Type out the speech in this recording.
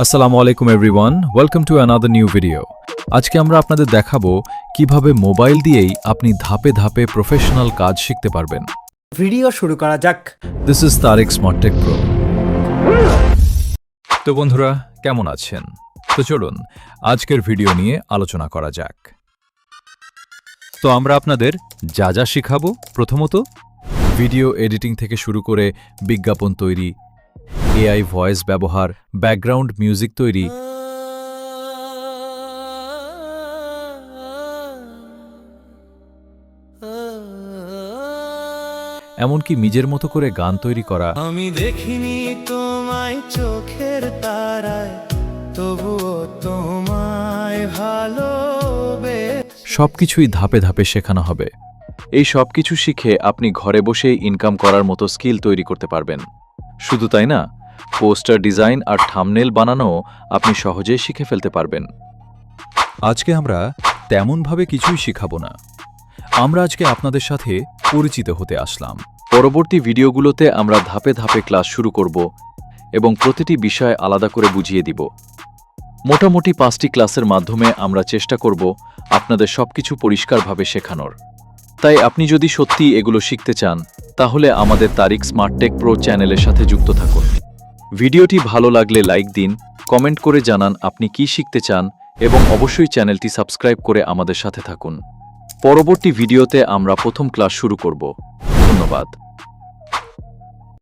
আসসালামু আলাইকুম everyone, welcome to another new video. আজকে আমরা আপনাদের দেখাবো কিভাবে মোবাইল দিয়েই আপনি ধাপে ধাপে প্রফেশনাল কাজ শিখতে পারবেন। ভিডিও শুরু করা যাক। This is Tariq smart take pro. তো বন্ধুরা, কেমন আছেন? তো চলুন আজকের ভিডিও নিয়ে আলোচনা করা যাক। তো আমরা আপনাদের যা যা শিখাবো, প্রথমত ভিডিও এডিটিং থেকে শুরু করে বিজ্ঞাপন তৈরি, এআই ভয়েস ব্যবহার, ব্যাকগ্রাউন্ড মিউজিক তৈরি, এমনকি নিজের মতো করে গান তৈরি করা। আমি দেখিনি তোমায় চোখের তারায়, তবুও তোমায় ভালোবেসে। সবকিছুই ধাপে ধাপে শেখানো হবে। এই সবকিছু শিখে আপনি ঘরে বসেই ইনকাম করার মতো স্কিল তৈরি করতে পারবেন। শুধু তাই না, পোস্টার ডিজাইন আর থাম্বনেল বানানো আপনি সহজেই শিখে ফেলতে পারবেন। আজকে আমরা তেমনভাবে কিছুই শিখাবো না। আমরা আজকে আপনাদের সাথে পরিচিত হতে আসলাম। পরবর্তী ভিডিওগুলোতে আমরা ধাপে ধাপে ক্লাস শুরু করব এবং প্রতিটি বিষয় আলাদা করে বুঝিয়ে দিব। মোটামুটি 5টি ক্লাসের মাধ্যমে আমরা চেষ্টা করব আপনাদের সবকিছু পরিষ্কারভাবে শেখানোর। তাই আপনি যদি সত্যি এগুলো শিখতে চান, তাহলে আমাদের তারিক স্মার্ট টেক প্রো চ্যানেলের সাথে যুক্ত থাকুন। ভিডিওটি ভালো লাগলে লাইক দিন, কমেন্ট করে জানান আপনি কি শিখতে চান এবং অবশ্যই চ্যানেলটি সাবস্ক্রাইব করে আমাদের সাথে থাকুন। পরবর্তী ভিডিওতে আমরা প্রথম ক্লাস শুরু করব। ধন্যবাদ।